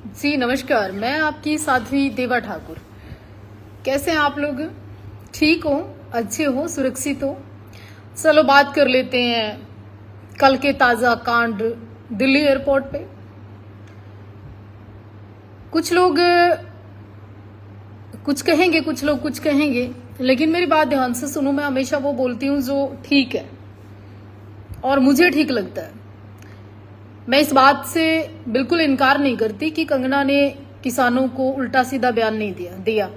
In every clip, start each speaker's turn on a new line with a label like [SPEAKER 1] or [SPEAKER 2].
[SPEAKER 1] जी नमस्कार, मैं आपकी साध्वी देवा ठाकुर। कैसे हैं आप लोग? ठीक हो, अच्छे हो, सुरक्षित हो? चलो बात कर लेते हैं कल के ताजा कांड दिल्ली एयरपोर्ट पे। कुछ लोग कुछ कहेंगे, कुछ लोग कुछ कहेंगे, लेकिन मेरी बात ध्यान से सुनो। मैं हमेशा वो बोलती हूँ जो ठीक है और मुझे ठीक लगता है। मैं इस बात से बिल्कुल इनकार नहीं करती कि कंगना ने किसानों को उल्टा सीधा बयान नहीं दिया,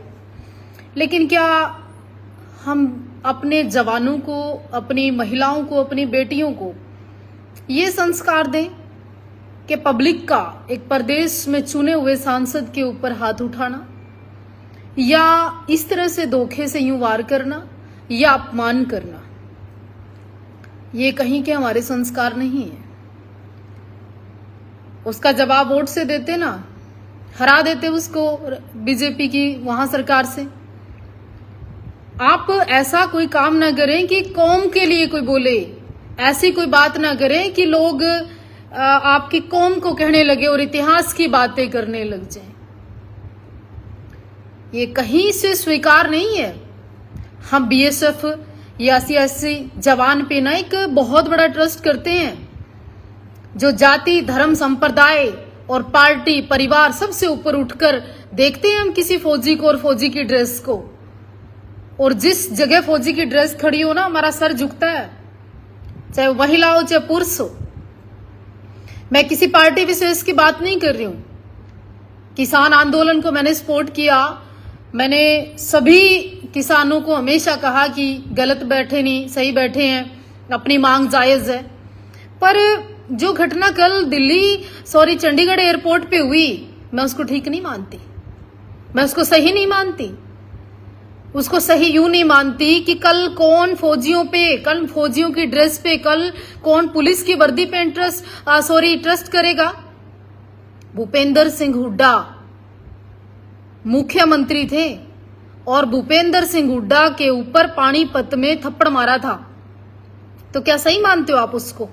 [SPEAKER 1] लेकिन क्या हम अपने जवानों को, अपनी महिलाओं को, अपनी बेटियों को ये संस्कार दें कि पब्लिक का एक प्रदेश में चुने हुए सांसद के ऊपर हाथ उठाना या इस तरह से धोखे से यूं वार करना या अपमान करना, ये कहीं के हमारे संस्कार नहीं है। उसका जवाब वोट से देते ना, हरा देते उसको बीजेपी की वहां सरकार से। आप ऐसा कोई काम ना करें कि कौम के लिए कोई बोले, ऐसी कोई बात ना करें कि लोग आपकी कौम को कहने लगे और इतिहास की बातें करने लग जाएं। ये कहीं से स्वीकार नहीं है। हम बीएसएफ या सीएससी जवान पे ना एक बहुत बड़ा ट्रस्ट करते हैं, जो जाति, धर्म, संप्रदाय और पार्टी, परिवार सबसे ऊपर उठकर देखते हैं हम किसी फौजी को और फौजी की ड्रेस को। और जिस जगह फौजी की ड्रेस खड़ी हो ना, हमारा सर झुकता है, चाहे वो महिला हो चाहे पुरुष हो। मैं किसी पार्टी विशेष की बात नहीं कर रही हूं। किसान आंदोलन को मैंने सपोर्ट किया। मैंने सभी किसानों को हमेशा कहा कि गलत बैठे नहीं, सही बैठे हैं, अपनी मांग जायज है। पर जो घटना कल चंडीगढ़ एयरपोर्ट पे हुई, मैं उसको ठीक नहीं मानती, मैं उसको सही नहीं मानती। उसको सही यूं नहीं मानती कि कल कौन फौजियों पे, कल फौजियों की ड्रेस पे, कल कौन पुलिस की वर्दी पे ट्रस्ट करेगा। भूपेंद्र सिंह हुड्डा मुख्यमंत्री थे और भूपेंद्र सिंह हुड्डा के ऊपर पानीपत में थप्पड़ मारा था। तो क्या सही मानते हो आप? उसको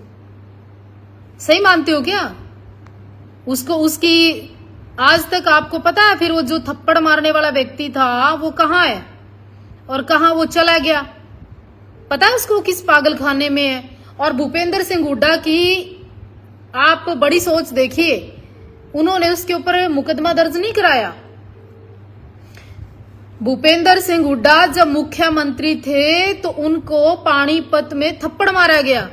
[SPEAKER 1] सही मानते हो क्या? उसको, उसकी आज तक आपको पता है फिर वो जो थप्पड़ मारने वाला व्यक्ति था वो कहाँ है और कहाँ वो चला गया? पता है उसको किस पागल खाने में है? और भूपेंद्र सिंह हुड्डा की आप बड़ी सोच देखिए, उन्होंने उसके ऊपर मुकदमा दर्ज नहीं कराया। भूपेंद्र सिंह हुड्डा जब मुख्यमंत्री थे तो उनको पानीपत में थप्पड़ मारा गया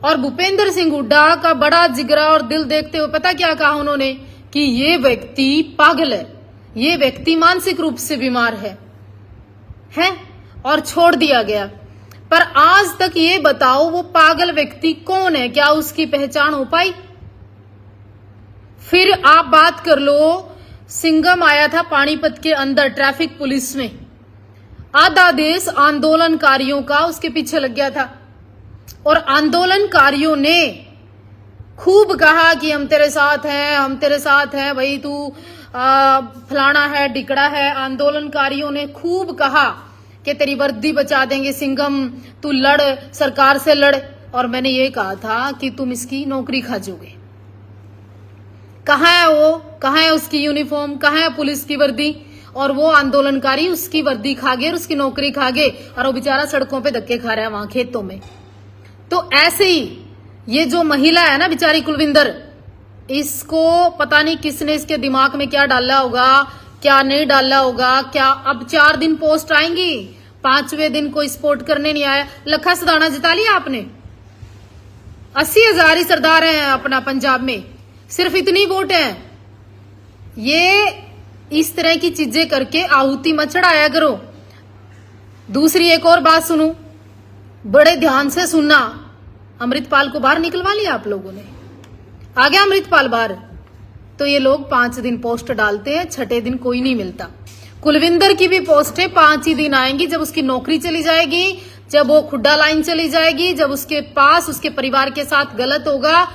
[SPEAKER 1] और भूपेंद्र सिंह हुड्डा का बड़ा जिगरा और दिल देखते हुए पता क्या कहा उन्होंने? कि ये व्यक्ति पागल है, ये व्यक्ति मानसिक रूप से बीमार है और छोड़ दिया गया। पर आज तक ये बताओ वो पागल व्यक्ति कौन है? क्या उसकी पहचान हो पाई? फिर आप बात कर लो, सिंघम आया था पानीपत के अंदर ट्रैफिक पुलिस में, आधा देश आंदोलनकारियों का उसके पीछे लग गया था और आंदोलनकारियों ने खूब कहा कि हम तेरे साथ हैं, हम तेरे साथ हैं, भाई तू फलाना है, डिकड़ा है। आंदोलनकारियों ने खूब कहा कि तेरी वर्दी बचा देंगे सिंघम, तू लड़, सरकार से लड़। और मैंने ये कहा था कि तुम इसकी नौकरी खा जाओगे। कहाँ है वो? कहाँ है उसकी यूनिफॉर्म? कहाँ है पुलिस की वर्दी? और वो आंदोलनकारी उसकी वर्दी खा गए और उसकी नौकरी खा गए और वो बेचारा सड़कों पे धक्के खा रहा है वहां खेतों में। तो ऐसे ही ये जो महिला है ना बेचारी कुलविंदर, इसको पता नहीं किसने इसके दिमाग में क्या डाला होगा, क्या नहीं डाला होगा। क्या अब 4 दिन पोस्ट आएंगी, 5वें दिन कोई सपोर्ट करने नहीं आया। लखा सदाना जिता लिया आपने, 80,000 ही सरदार हैं अपना पंजाब में, सिर्फ इतनी वोट है। ये इस तरह की चीजें करके आहुति मत चढ़ाया करो। दूसरी एक और बात सुनू, बड़े ध्यान से सुनना। अमृतपाल को बाहर निकलवा लिया आप लोगों ने, आ गया अमृतपाल बाहर। तो ये लोग 5 दिन पोस्ट डालते हैं, 6ठे दिन कोई नहीं मिलता। कुलविंदर की भी पोस्ट है, 5 ही दिन आएंगी जब उसकी नौकरी चली जाएगी, जब वो खुड्डा लाइन चली जाएगी, जब उसके पास उसके परिवार के साथ गलत होगा।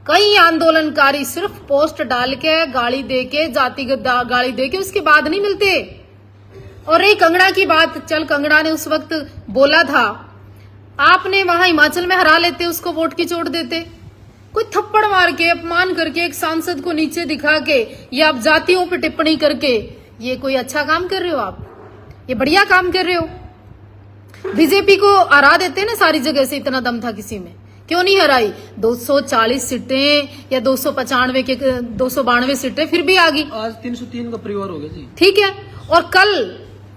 [SPEAKER 1] कई आंदोलनकारी सिर्फ पोस्ट डाल के, गाली देके, जातिगत गाली देके उसके बाद नहीं मिलते। और एक कंगना की बात, चल कंगना ने उस वक्त बोला था, आपने वहां हिमाचल में हरा लेते, उसको वोट की चोट देते। कोई थप्पड़ मार के अपमान करके एक सांसद को नीचे दिखा के या आप जातियों पर टिप्पणी करके ये कोई अच्छा काम कर रहे हो? आप ये बढ़िया काम कर रहे हो। बीजेपी को हरा देते ना सारी जगह से, इतना दम था किसी में, क्यों नहीं हराई? 240 सीटें या 295 के 292 सीटें फिर भी आ गई।
[SPEAKER 2] आज 303 का परिवार हो गया जी।
[SPEAKER 1] ठीक है, और कल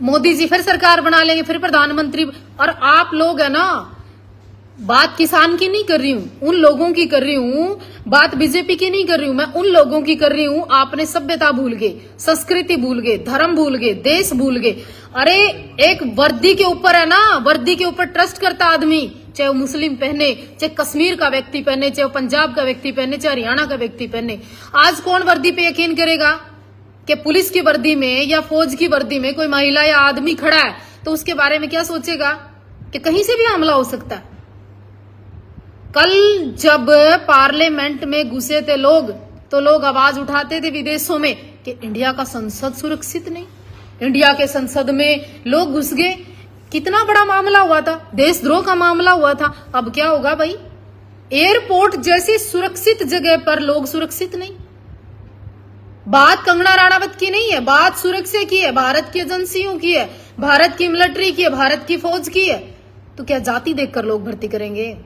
[SPEAKER 1] मोदी जी फिर सरकार बना लेंगे, फिर प्रधानमंत्री। और आप लोग है ना, बात किसान की नहीं कर रही हूं, उन लोगों की कर रही हूं, बात बीजेपी की नहीं कर रही हूं, मैं उन लोगों की कर रही हूं। आपने सभ्यता भूल गए, संस्कृति भूल गए, धर्म भूल गए, देश भूल गए। अरे एक वर्दी के ऊपर है ना, वर्दी के ऊपर ट्रस्ट करता आदमी, चाहे वो मुस्लिम पहने, चाहे कश्मीर का व्यक्ति पहने, चाहे वो पंजाब का व्यक्ति पहने, चाहे हरियाणा का व्यक्ति पहने। आज कौन वर्दी पे यकीन करेगा कि पुलिस की वर्दी में या फौज की वर्दी में कोई महिला या आदमी खड़ा है तो उसके बारे में क्या सोचेगा कि कहीं से भी हमला हो सकता है। कल जब पार्लियामेंट में घुसे थे लोग, तो लोग आवाज उठाते थे विदेशों में कि इंडिया का संसद सुरक्षित नहीं, इंडिया के संसद में लोग घुस गए। कितना बड़ा मामला हुआ था, देशद्रोह का मामला हुआ था। अब क्या होगा भाई? एयरपोर्ट जैसी सुरक्षित जगह पर लोग सुरक्षित नहीं। बात कंगना राणावत की नहीं है, बात सुरक्षा की है, भारत की एजेंसियों की है, भारत की मिलिट्री की है, भारत की फौज की है। तो क्या जाति देखकर लोग भर्ती करेंगे?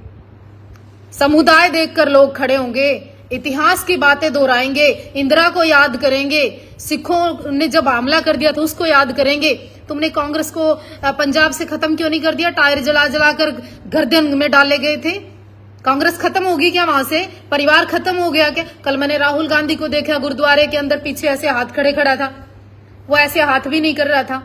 [SPEAKER 1] समुदाय देखकर लोग खड़े होंगे, इतिहास की बातें दोहराएंगे, इंदिरा को याद करेंगे, सिखों ने जब हमला कर दिया था उसको याद करेंगे। तुमने कांग्रेस को पंजाब से खत्म क्यों नहीं कर दिया? टायर जला जलाकर गर्दन में डाले गए थे। कांग्रेस खत्म होगी क्या वहां से? परिवार खत्म हो गया क्या? कल मैंने राहुल गांधी को देखा गुरुद्वारे के अंदर, पीछे ऐसे हाथ खड़े खड़ा था, वो ऐसे हाथ भी नहीं कर रहा था।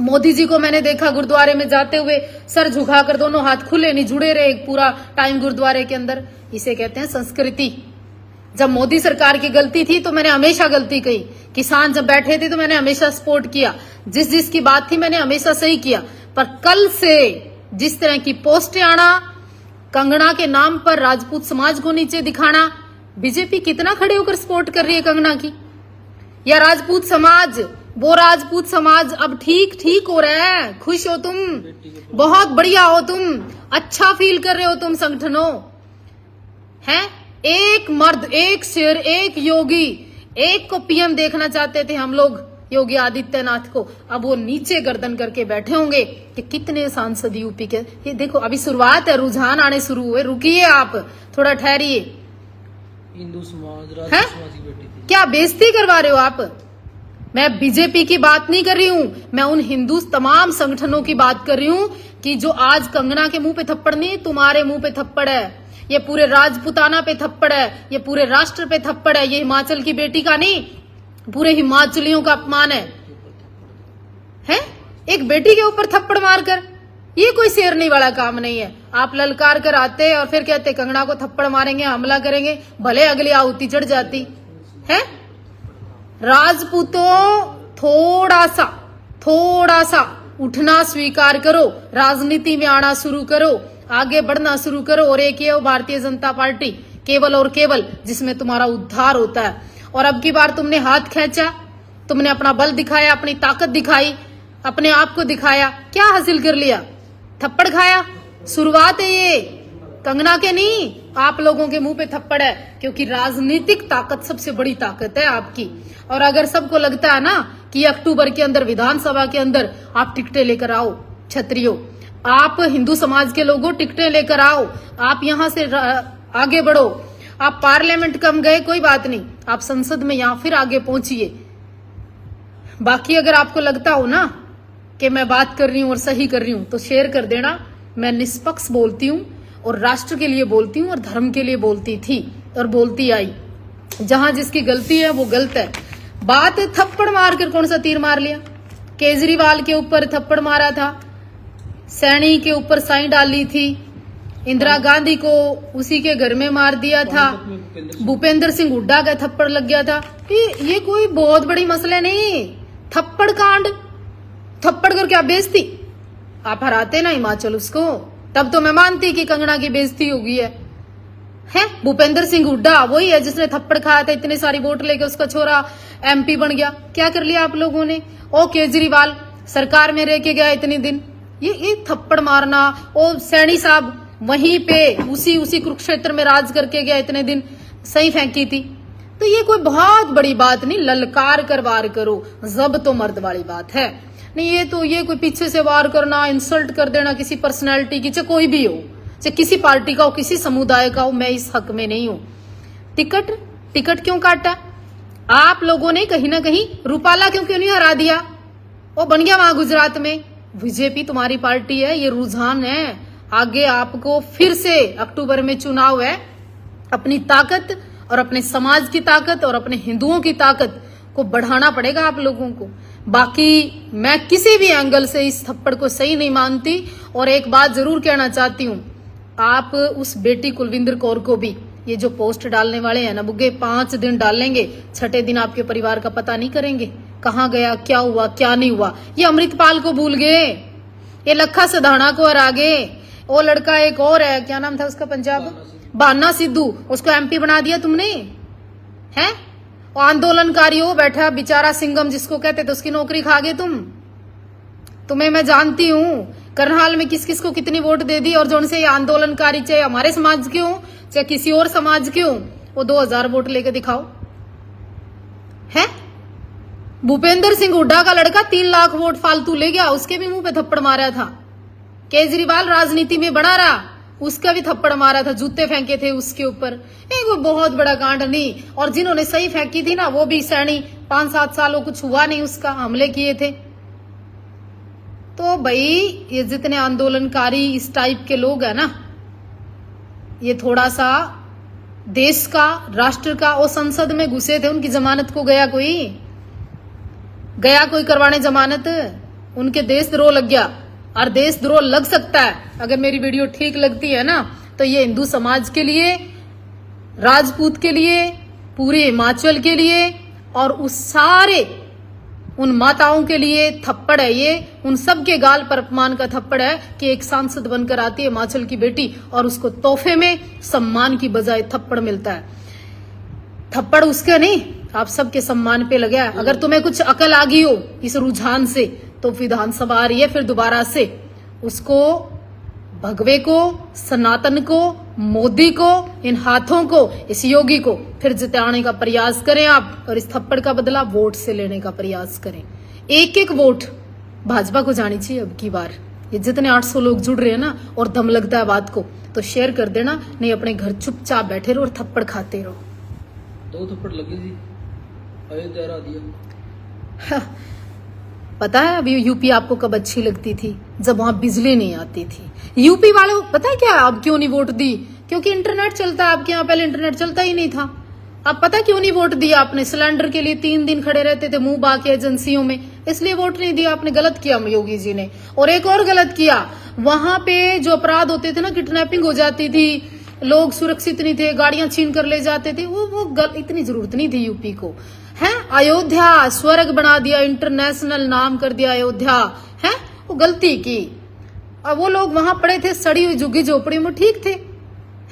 [SPEAKER 1] मोदी जी को मैंने देखा गुरुद्वारे में जाते हुए, सर झुकाकर, दोनों हाथ खुले नहीं जुड़े रहे पूरा टाइम गुरुद्वारे के अंदर। इसे कहते हैं संस्कृति। जब मोदी सरकार की गलती थी तो मैंने हमेशा गलती कही, किसान जब बैठे थे तो मैंने हमेशा सपोर्ट किया, जिस जिस की बात थी मैंने हमेशा सही किया। पर कल से जिस तरह की पोस्टें आना, कंगना के नाम पर राजपूत समाज को नीचे दिखाना, बीजेपी कितना खड़े होकर सपोर्ट कर रही है कंगना की? या राजपूत समाज, वो राजपूत समाज अब ठीक ठीक हो रहा है, खुश हो तुम, बहुत बढ़िया हो तुम, अच्छा फील कर रहे हो तुम संगठनों हैं। एक मर्द, एक शेर, एक योगी, एक को पीएम देखना चाहते थे हम लोग, योगी आदित्यनाथ को। अब वो नीचे गर्दन करके बैठे होंगे कि कितने सांसद यूपी के। ये देखो अभी शुरुआत है, रुझान आने शुरू हुए, रुकिए आप, थोड़ा ठहरिए।
[SPEAKER 2] हिंदू समाज, राजपूत समाज की बेटी थी।
[SPEAKER 1] क्या बेइज्जती करवा रहे हो आप? मैं बीजेपी की बात नहीं कर रही हूं, मैं उन हिंदू तमाम संगठनों की बात कर रही हूं कि जो आज कंगना के मुंह पे थप्पड़ नहीं, तुम्हारे मुंह पे थप्पड़ है, ये पूरे राजपुताना पे थप्पड़ है, ये पूरे राष्ट्र पे थप्पड़ है। ये हिमाचल की बेटी का नहीं, पूरे हिमाचलियों का अपमान है? एक बेटी के ऊपर थप्पड़ मारकर, ये कोई शेरनी वाला काम नहीं है। आप ललकार कर आते और फिर कहते कंगना को थप्पड़ मारेंगे, हमला करेंगे, भले अगली आहुति चढ़ जाती है। राजपूतों थोड़ा सा उठना स्वीकार करो, राजनीति में आना शुरू करो, आगे बढ़ना शुरू करो, और एक ये भारतीय जनता पार्टी केवल और केवल जिसमें तुम्हारा उद्धार होता है। और अब की बार तुमने हाथ खींचा, तुमने अपना बल दिखाया, अपनी ताकत दिखाई, अपने आप को दिखाया, क्या हासिल कर लिया? थप्पड़ खाया। शुरुआत है ये, कंगना के नहीं, आप लोगों के मुंह पे थप्पड़ है, क्योंकि राजनीतिक ताकत सबसे बड़ी ताकत है आपकी। और अगर सबको लगता है ना कि अक्टूबर के अंदर विधानसभा के अंदर आप टिकटें लेकर आओ, क्षत्रियो, आप हिंदू समाज के लोगों टिकटें लेकर आओ, आप यहां से आगे बढ़ो, आप पार्लियामेंट कम गए कोई बात नहीं, आप संसद में यहां फिर आगे पहुंचिए। बाकी अगर आपको लगता हो ना कि मैं बात कर रही हूं और सही कर रही हूं तो शेयर कर देना। मैं निष्पक्ष बोलती हूं और राष्ट्र के लिए बोलती हूं और धर्म के लिए बोलती थी और बोलती आई। जहां जिसकी गलती है वो गलत है। बात थप्पड़ मारकर कौन सा तीर मार लिया? केजरीवाल के ऊपर थप्पड़ मारा था, सैनी के ऊपर साई डाली थी, इंदिरा गांधी को उसी के घर में मार दिया था, भूपेंद्र सिंह हुड्डा का थप्पड़ लग गया था। ये कोई बहुत बड़ी मसले नहीं। थप्पड़ कांड, थप्पड़ कर क्या बेइज्जती? आप हराते ना हिमाचल उसको, तब तो मैं मानती कि कंगना की बेइज्जती हो गई है। भूपेंद्र सिंह हुड्डा वही है जिसने थप्पड़ खाया था, इतने सारी वोट लेके उसका छोरा एमपी बन गया। क्या कर लिया आप लोगों ने? ओ केजरीवाल सरकार में रह के गया इतने दिन, ये थप्पड़ मारना। ओ सैनी साहब वहीं पे उसी कुरुक्षेत्र में राज करके गया, इतने दिन सही फेंकी थी। तो ये कोई बहुत बड़ी बात नहीं, ललकार कर वार करो, जब तो मर्द वाली बात है नहीं। ये कोई पीछे से वार करना, इंसल्ट कर देना किसी पर्सनैलिटी की, चाहे कोई भी हो, चाहे किसी पार्टी का हो, किसी समुदाय का हो, मैं इस हक में नहीं हूं। टिकट क्यों काटा आप लोगों ने? कहीं ना कहीं रूपाला क्यों नहीं हरा दिया? वो बन गया वहां गुजरात में। बीजेपी तुम्हारी पार्टी है, ये रुझान है। आगे आपको फिर से अक्टूबर में चुनाव है, अपनी ताकत और अपने समाज की ताकत और अपने हिंदुओं की ताकत को बढ़ाना पड़ेगा आप लोगों को। बाकी मैं किसी भी एंगल से इस थप्पड़ को सही नहीं मानती। और एक बात जरूर कहना चाहती हूँ, आप उस बेटी कुलविंदर कौर को भी, ये जो पोस्ट डालने वाले हैं ना बुग्गे, 5 दिन डालेंगे, छठे दिन आपके परिवार का पता नहीं करेंगे, कहाँ गया, क्या हुआ, क्या नहीं हुआ। ये अमृतपाल को भूल गए, ये लखा सधाना को हरा गए। वो लड़का एक और है, क्या नाम था उसका, पंजाब, बाना सिद्धू, उसको एमपी बना दिया तुमने, हैं? वो आंदोलनकारी हो बैठा बेचारा सिंघम जिसको कहते थे, उसकी नौकरी खा गए तुम। तुम्हें मैं जानती हूँ करनाल में किस किस को कितनी वोट दे दी। और जो उनसे ये आंदोलनकारी, चाहे हमारे समाज के हो चाहे किसी और समाज के हो, वो 2000 वोट लेके दिखाओ, है? भूपेंद्र सिंह हुड्डा का लड़का 3 लाख वोट फालतू ले गया, उसके भी मुंह पे थप्पड़ मारा था। केजरीवाल राजनीति में बना रहा, उसका भी थप्पड़ मारा था, जूते फेंके थे उसके ऊपर। वो बहुत बड़ा कांड नहीं। और जिन्होंने सही फेंकी थी ना, वो भी सैनी 5-7 सालों कुछ हुआ नहीं उसका, हमले किए थे। तो भाई ये जितने आंदोलनकारी इस टाइप के लोग हैं ना, ये थोड़ा सा देश का, राष्ट्र का, वो संसद में घुसे थे, उनकी जमानत को गया कोई करवाने जमानत, उनके देशद्रोह लग गया। और देशद्रोह लग सकता है, अगर मेरी वीडियो ठीक लगती है ना, तो ये हिंदू समाज के लिए, राजपूत के लिए, पूरे हिमाचल के लिए और उस सारे उन माताओं के लिए थप्पड़ है। ये उन सब के गाल पर अपमान का थप्पड़ है कि एक सांसद बनकर आती है हिमाचल की बेटी और उसको तोहफे में सम्मान की बजाय थप्पड़ मिलता है। थप्पड़ उसके नहीं, आप सबके सम्मान पे लगा है। अगर तुम्हें कुछ अकल आ गई हो इस रुझान से, तो विधानसभा आ रही है फिर दोबारा से, उसको, भगवे को, सनातन को, मोदी को, इन हाथों को, इस योगी को फिर जिताने का प्रयास करें आप। और इस थप्पड़ का बदला वोट से लेने का प्रयास करें। एक वोट भाजपा को जानी चाहिए अब की बार। ये जितने 800 लोग जुड़ रहे हैं ना, और दम लगता है बात को, तो शेयर कर देना, नहीं अपने घर चुपचाप बैठे रहो और थप्पड़ खाते रहो।
[SPEAKER 2] 2 थप्पड़ लगी थी, अयोध्या हरा दिया।
[SPEAKER 1] पता है अभी यूपी आपको कब अच्छी लगती थी? जब वहां बिजली नहीं आती थी। यूपी वालों पता है क्या अब क्यों नहीं वोट दी? क्योंकि इंटरनेट चलता है आपके यहाँ, पहले इंटरनेट चलता ही नहीं था। अब पता क्यों नहीं वोट दिया आपने? सिलेंडर के लिए 3 दिन खड़े रहते थे मुंह बाके एजेंसियों में, इसलिए वोट नहीं दिया आपने। गलत किया योगी जी ने। और एक और गलत किया, वहां पे जो अपराध होते थे ना, किडनैपिंग हो जाती थी, लोग सुरक्षित नहीं थे, गाड़ियां छीन कर ले जाते थे, वो इतनी जरूरत नहीं थी यूपी को, है? अयोध्या स्वर्ग बना दिया, इंटरनेशनल नाम कर दिया अयोध्या, है? वो गलती की। अब वो लोग वहां पड़े थे सड़ी हुई झुग्गी झोपड़ी में, ठीक थे,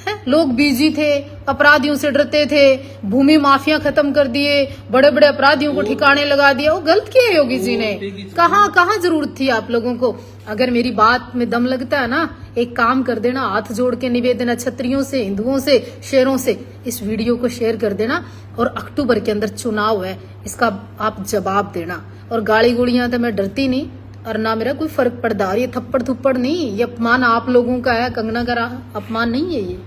[SPEAKER 1] हैं? लोग बिजी थे, अपराधियों से डरते थे, भूमि माफिया खत्म कर दिए, बड़े बड़े अपराधियों को ठिकाने लगा दिया। वो गलत किया योगी जी ने। कहाँ जरूरत थी आप लोगों को? अगर मेरी बात में दम लगता है ना, एक काम कर देना, हाथ जोड़ के निवेदन है क्षत्रियों से, हिंदुओं से, शेरों से, इस वीडियो को शेयर कर देना। और अक्टूबर के अंदर चुनाव है, इसका आप जवाब देना। और गाली गोलियां तो मैं डरती नहीं, और ना मेरा कोई फर्क पड़ता। और ये थप्पड़ थुप्पड़ नहीं, ये अपमान आप लोगों का है, कंगना का अपमान नहीं है ये।